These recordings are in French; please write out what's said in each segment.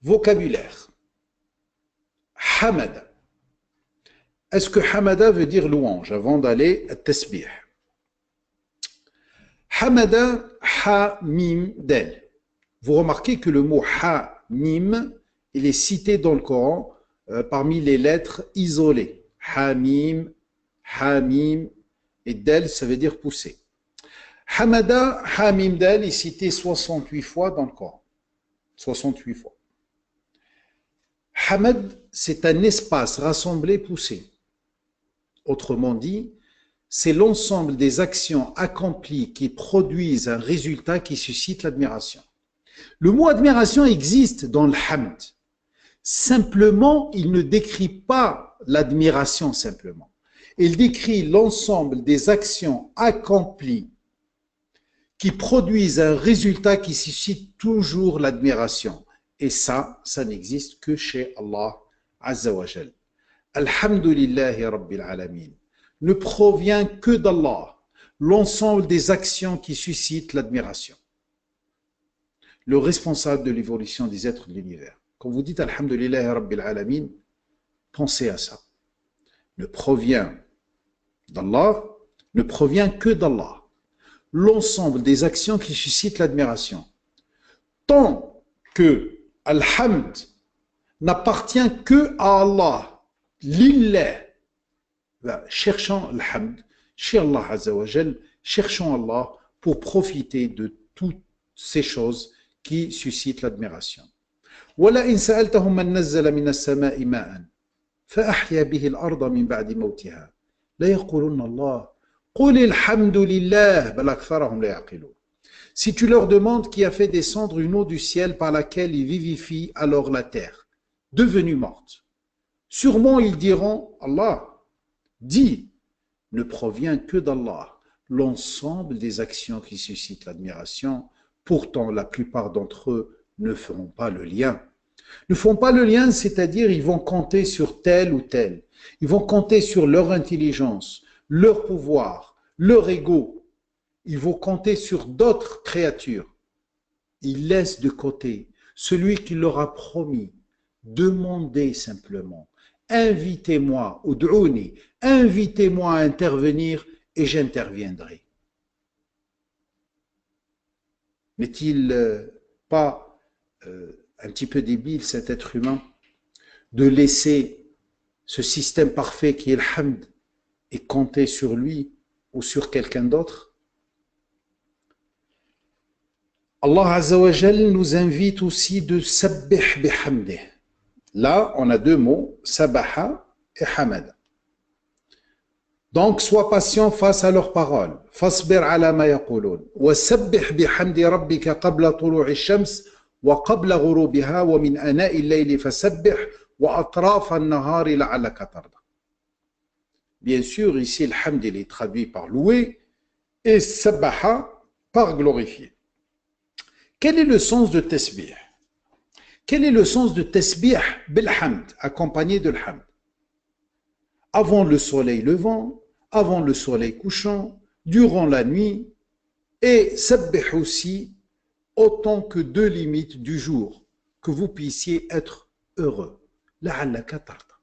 Vocabulaire. Hamada. Est-ce que Hamada veut dire louange avant d'aller à Tasbih? Hamada, ha, mim, del. Vous remarquez que le mot ha, mim, il est cité dans le Coran parmi les lettres isolées. Ha, mim, et del, ça veut dire pousser. Hamada, ha, mim, del est cité 68 fois dans le Coran. 68 fois. Hamad, c'est un espace rassemblé, poussé. Autrement dit, c'est l'ensemble des actions accomplies qui produisent un résultat qui suscite l'admiration. Le mot admiration existe dans le hamd. Simplement, il ne décrit pas l'admiration simplement. Il décrit l'ensemble des actions accomplies qui produisent un résultat qui suscite toujours l'admiration. Et ça n'existe que chez Allah Azza wa Jal. Alhamdulillahi Rabbil Alamin ne provient que d'Allah, l'ensemble des actions qui suscitent l'admiration. Le responsable de l'évolution des êtres de l'univers. Quand vous dites Alhamdulillahi Rabbil Alamin, pensez à ça. Ne provient d'Allah, ne provient que d'Allah. L'ensemble des actions qui suscitent l'admiration. Tant que Alhamd n'appartient que à Allah, lillah, cherchant Alhamd, chez Allah Azza wa Jal, cherchons Allah pour profiter de toutes ces choses qui suscitent l'admiration. وَلَئِنْ سَأَلْتَهُمْ مَنْ نَزَّلَ مِنَ السَّمَاءِ مَاءً فَأَحْيَا بِهِ الْأَرْضَ مِنْ بَعْدِ مَوْتِهَا لَيَقُولُنَّ اللَّهُ قُلِ الْحَمْدُ لِلَّهِ بَلْ أَكْثَرَهُمْ لَا يَعْقِلُونَ. Si tu leur demandes qui a fait descendre une eau du ciel par laquelle ils vivifient alors la terre, devenue morte, sûrement ils diront Allah. Dis, ne provient que d'Allah l'ensemble des actions qui suscitent l'admiration. Pourtant, la plupart d'entre eux ne feront pas le lien. Ne font pas le lien, c'est-à-dire ils vont compter sur tel ou tel. Ils vont compter sur leur intelligence, leur pouvoir, leur ego. Ils vont compter sur d'autres créatures. Ils laissent de côté celui qui leur a promis. Demandez simplement. Invitez-moi, ud'ouni, invitez-moi à intervenir et j'interviendrai. N'est-il pas un petit peu débile cet être humain de laisser ce système parfait qui est le hamd et compter sur lui ou sur quelqu'un d'autre? Allah Azza wa Jal nous invite aussi de sabbih bihamdih. Là, on a deux mots, sabaha et hamada. Donc, sois patient face à leurs paroles. Fasbir ala ma yaqulun. Wa sabbih bihamdi rabbika qabla tulu'i shams wa qabla ghurubiha wa min ana'i al-layli fasabbih wa atraf an-nahari la'allaka tarda. Bien sûr, ici, le hamd il est traduit par louer et sabaha par glorifier. Quel est le sens de tasbih? Quel est le sens de tasbih bil-hamd, accompagné de l'hamd? Avant le soleil levant, avant le soleil couchant, durant la nuit, et sabbih aussi autant que deux limites du jour, que vous puissiez être heureux. La'allaka tarda.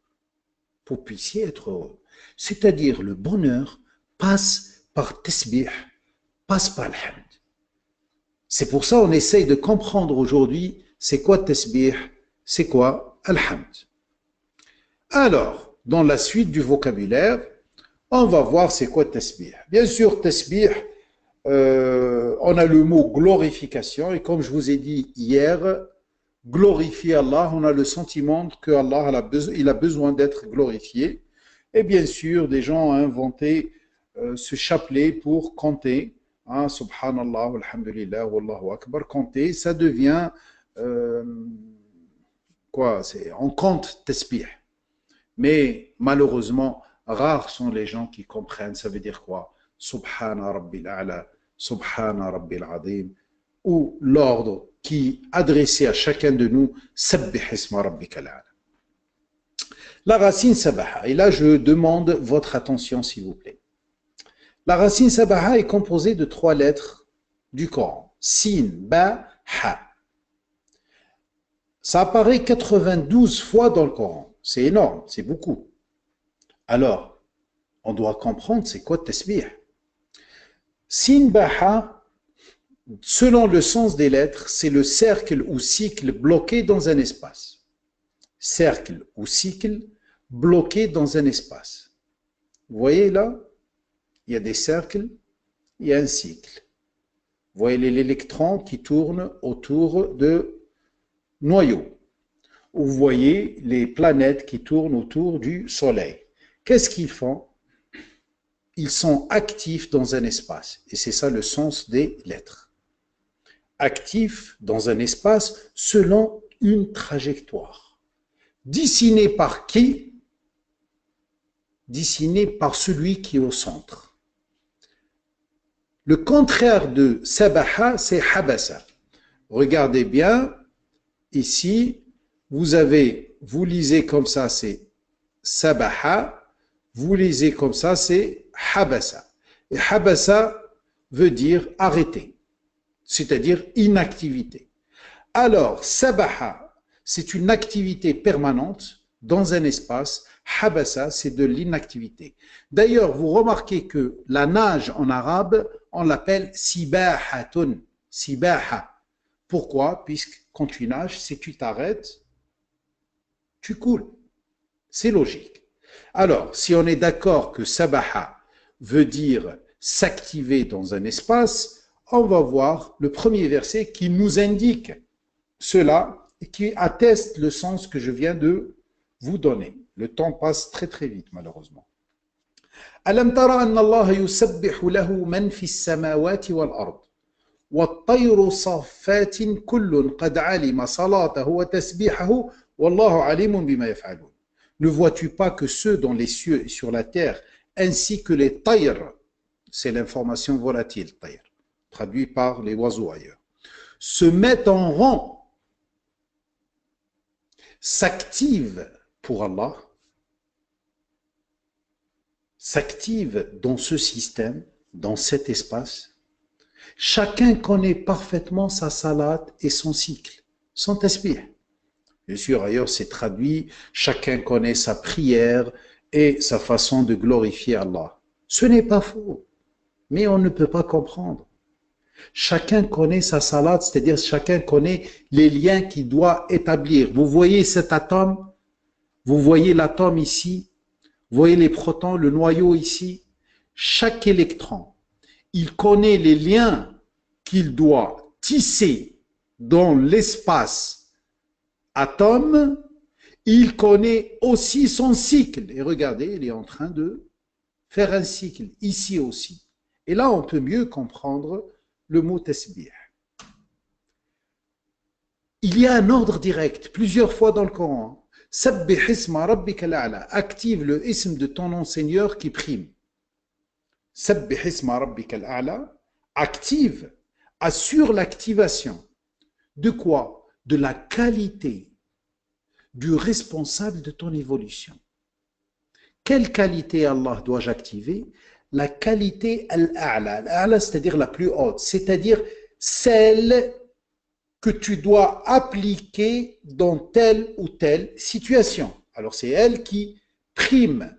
Vous puissiez être heureux. C'est-à-dire le bonheur passe par tasbih, passe par l'hamd. C'est pour ça qu'on essaye de comprendre aujourd'hui c'est quoi tasbih, c'est quoi al-hamd. Alors, dans la suite du vocabulaire, on va voir c'est quoi tasbih. Bien sûr, tasbih, on a le mot glorification, et comme je vous ai dit hier, glorifier Allah, on a le sentiment que Allah il a besoin d'être glorifié. Et bien sûr, des gens ont inventé ce chapelet pour compter. Hein, subhanallah, alhamdulillah, wallahu akbar, compter, ça devient on compte tasbih. Mais malheureusement, rares sont les gens qui comprennent. Ça veut dire quoi? Subhana rabbil a'la, subhana rabbil azim, ou l'ordre qui adressé à chacun de nous, sabbih isma rabbikal a'la. La racine sabaha, et là je demande votre attention s'il vous plaît. La racine sabaha est composée de trois lettres du Coran. Sin, ba, ha. Ça apparaît 92 fois dans le Coran. C'est énorme, c'est beaucoup. Alors, on doit comprendre c'est quoi tasbih. Sin baha, selon le sens des lettres, c'est le cercle ou cycle bloqué dans un espace. Cercle ou cycle bloqué dans un espace. Vous voyez là, il y a des cercles, il y a un cycle. Vous voyez l'électron qui tourne autour de noyau. Vous voyez les planètes qui tournent autour du Soleil. Qu'est-ce qu'ils font? Ils sont actifs dans un espace. Et c'est ça le sens des lettres. Actifs dans un espace selon une trajectoire. Dessinée par qui? Dessinée par celui qui est au centre. Le contraire de sabaha, c'est habasa. Regardez bien, ici, vous lisez comme ça, c'est sabaha. Vous lisez comme ça, c'est habasa. Et habasa veut dire arrêter, c'est-à-dire inactivité. Alors, sabaha, c'est une activité permanente dans un espace. Habasa, c'est de l'inactivité. D'ailleurs, vous remarquez que la nage en arabe, on l'appelle sibahatun. Sibaha. Pourquoi? Puisque quand tu nages, si tu t'arrêtes, tu coules. C'est logique. Alors, si on est d'accord que sabaha veut dire s'activer dans un espace, on va voir le premier verset qui nous indique cela et qui atteste le sens que je viens de vous donner. Le temps passe très très vite malheureusement. Alam tara anna Allah yusabbihu lahu man fi as-samawati wal ard wat-tayru saffatin kullun qad alima salatahu wa tasbihahu wallahu alimun bima yaf'alun. Ne vois-tu pas que ceux dans les cieux et sur la terre, ainsi que les tayr, c'est l'information volatile, tayr, traduit par les oiseaux ailleurs, se mettent en rang, s'activent pour Allah, s'activent dans ce système, dans cet espace. Chacun connaît parfaitement sa salate et son cycle, son tasbih. Bien sûr, ailleurs, c'est traduit, chacun connaît sa prière et sa façon de glorifier Allah. Ce n'est pas faux, mais on ne peut pas comprendre. Chacun connaît sa salade, c'est-à-dire chacun connaît les liens qu'il doit établir. Vous voyez cet atome, vous voyez l'atome ici, vous voyez les protons, le noyau ici. Chaque électron, il connaît les liens qu'il doit tisser dans l'espace atome, il connaît aussi son cycle. Et regardez, il est en train de faire un cycle ici aussi. Et là, on peut mieux comprendre le mot tasbih. Il y a un ordre direct, plusieurs fois dans le Coran. Sabbih isma rabbika al-a'la. Active le ism de ton nom Seigneur qui prime. Sabbih isma rabbika al-a'la. Active, assure l'activation. De quoi? De la qualité du responsable de ton évolution. Quelle qualité Allah dois-je activer? La qualité al-a'la. Al-a'la, c'est-à-dire la plus haute, c'est-à-dire celle que tu dois appliquer dans telle ou telle situation. Alors c'est elle qui prime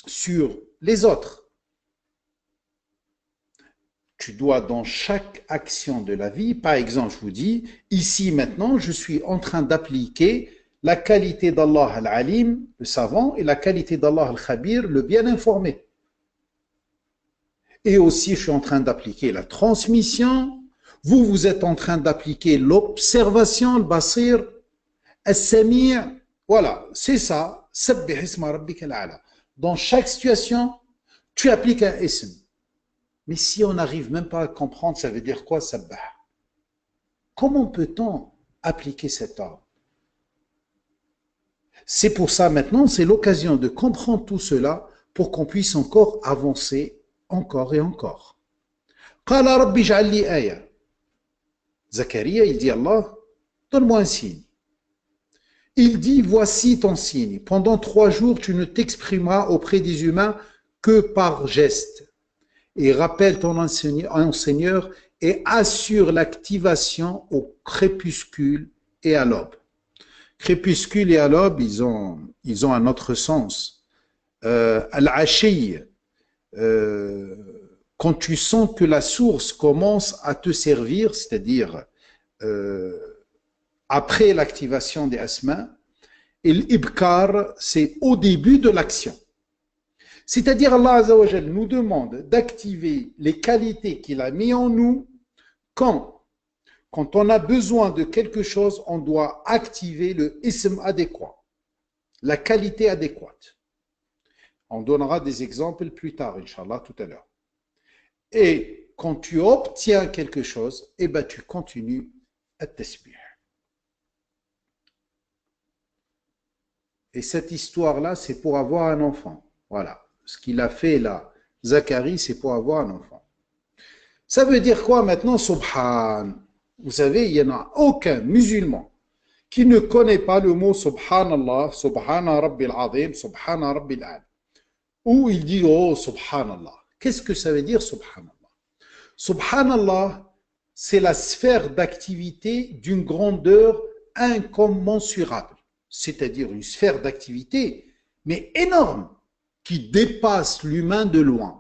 sur les autres. Tu dois dans chaque action de la vie, par exemple, je vous dis, ici maintenant, je suis en train d'appliquer la qualité d'Allah al-Alim, le savant, et la qualité d'Allah al-Khabir, le bien informé. Et aussi, je suis en train d'appliquer la transmission. Vous, vous êtes en train d'appliquer l'observation, le basir, al-Sami'. Voilà, c'est ça. Sabbih isma rabbika al-a'la. Dans chaque situation, tu appliques un ism. Mais si on n'arrive même pas à comprendre, ça veut dire quoi, sabbah? Comment peut-on appliquer cet ordre? C'est pour ça maintenant, c'est l'occasion de comprendre tout cela pour qu'on puisse encore avancer, encore et encore. Qala rabbi ij'al li aya. Zacharia, il dit Allah, donne-moi un signe. Il dit, voici ton signe. Pendant 3 jours, tu ne t'exprimeras auprès des humains que par geste. Et rappelle ton enseigneur et assure l'activation au crépuscule et à l'aube. Crépuscule et aube, ils ont un autre sens. Al-ashi, quand tu sens que la source commence à te servir, c'est-à-dire après l'activation des asma, et l'ibkar, c'est au début de l'action. C'est-à-dire Allah Azza wa Jal nous demande d'activer les qualités qu'il a mis en nous quand on a besoin de quelque chose, on doit activer le ism adéquat, la qualité adéquate. On donnera des exemples plus tard, Inch'Allah, tout à l'heure. Et quand tu obtiens quelque chose, eh ben, tu continues à tasbih. Et cette histoire-là, c'est pour avoir un enfant. Voilà. Ce qu'il a fait là, Zacharie, c'est pour avoir un enfant. Ça veut dire quoi maintenant, Subhan? Vous savez, il n'y en a aucun musulman qui ne connaît pas le mot Subhanallah, Subhana Rabbil Azim, Subhana Rabbil Al. Où il dit, oh, Subhanallah. Qu'est-ce que ça veut dire, Subhanallah? Subhanallah, c'est la sphère d'activité d'une grandeur incommensurable. C'est-à-dire une sphère d'activité, mais énorme, qui dépasse l'humain de loin,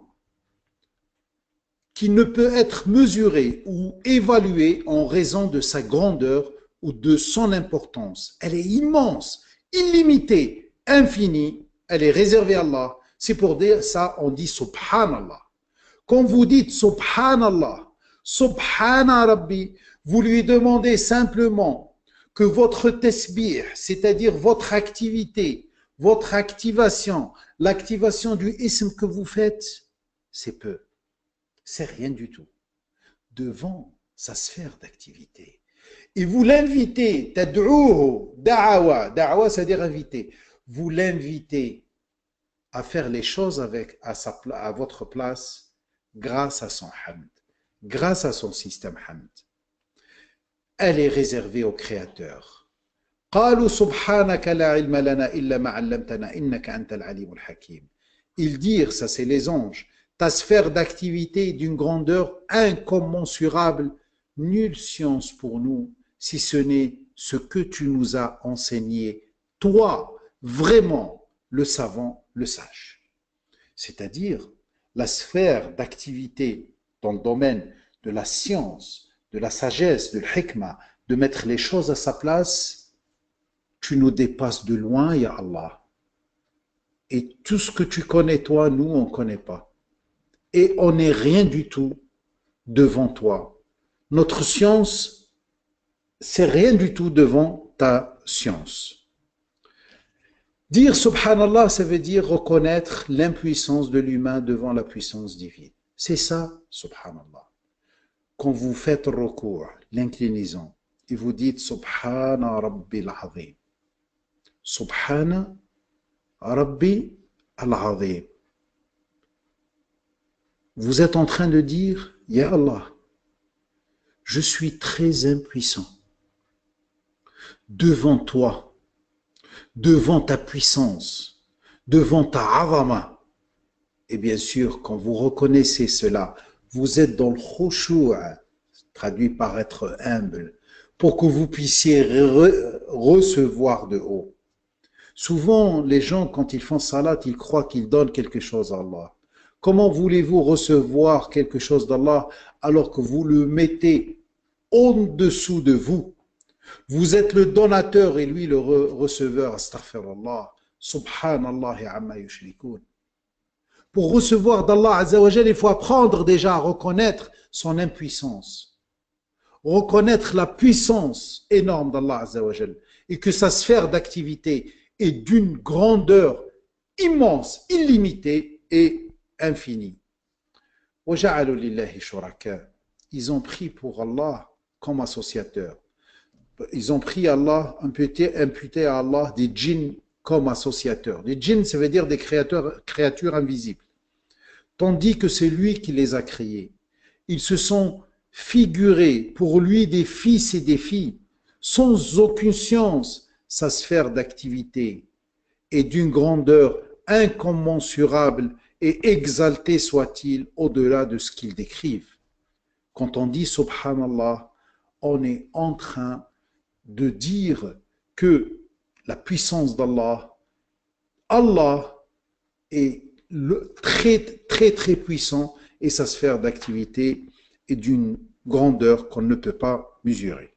qui ne peut être mesurée ou évaluée en raison de sa grandeur ou de son importance. Elle est immense, illimitée, infinie, elle est réservée à Allah. C'est pour dire ça, on dit Subhanallah. Quand vous dites Subhanallah, Subhana Rabbi, vous lui demandez simplement que votre tasbih, c'est-à-dire votre activité, votre activation, l'activation du ism que vous faites, c'est peu. C'est rien du tout. Devant sa sphère d'activité. Et vous l'invitez, tad'ouhu, da'awa, c'est-à-dire inviter. Vous l'invitez à faire les choses à votre place grâce à son hamd, grâce à son système hamd. Elle est réservée au Créateur. قالوا سبحانك لا علم لنا إلا ما علمتنا إنك أنت العليم الحكيم. Ils dirent, ça c'est les anges, ta sphère d'activité d'une grandeur incommensurable, nulle science pour nous, si ce n'est ce que tu nous as enseigné, toi, vraiment, le savant, le sage. C'est-à-dire, la sphère d'activité dans le domaine de la science, de la sagesse, de l'hikmah, de mettre les choses à sa place, tu nous dépasses de loin, ya Allah. Et tout ce que tu connais, toi, nous, on ne connaît pas. Et on n'est rien du tout devant toi. Notre science, c'est rien du tout devant ta science. Dire Subhanallah, ça veut dire reconnaître l'impuissance de l'humain devant la puissance divine. C'est ça, Subhanallah. Quand vous faites recours, l'inclinaison, et vous dites Subhana Rabbi al-Azim. Subhana Rabbi al-Azim. Vous êtes en train de dire, Ya Allah, je suis très impuissant devant toi, devant ta puissance, devant ta azama. Et bien sûr, quand vous reconnaissez cela, vous êtes dans le khushu', traduit par être humble, pour que vous puissiez recevoir de haut. Souvent, les gens, quand ils font salat, ils croient qu'ils donnent quelque chose à Allah. Comment voulez-vous recevoir quelque chose d'Allah alors que vous le mettez au-dessous de vous? Vous êtes le donateur et lui le receveur. Astaghfirullah. Subhanallah amma yushrikoun. Pour recevoir d'Allah Azza wa Jal, il faut apprendre déjà à reconnaître son impuissance. Reconnaître la puissance énorme d'Allah Azza wa Jal et que sa sphère d'activité est d'une grandeur immense, illimitée et infinie. Ils ont pris pour Allah comme associateur. Ils ont pris Allah, imputé à Allah des djinns comme associateurs. Les djinns, ça veut dire des créatures invisibles. Tandis que c'est lui qui les a créés. Ils se sont figurés pour lui des fils et des filles, sans aucune science. Sa sphère d'activité est d'une grandeur incommensurable et exalté soit-il au-delà de ce qu'ils décrivent. Quand on dit Subhanallah, on est en train de dire que la puissance d'Allah. Allah est très puissant et sa sphère d'activité est d'une grandeur qu'on ne peut pas mesurer.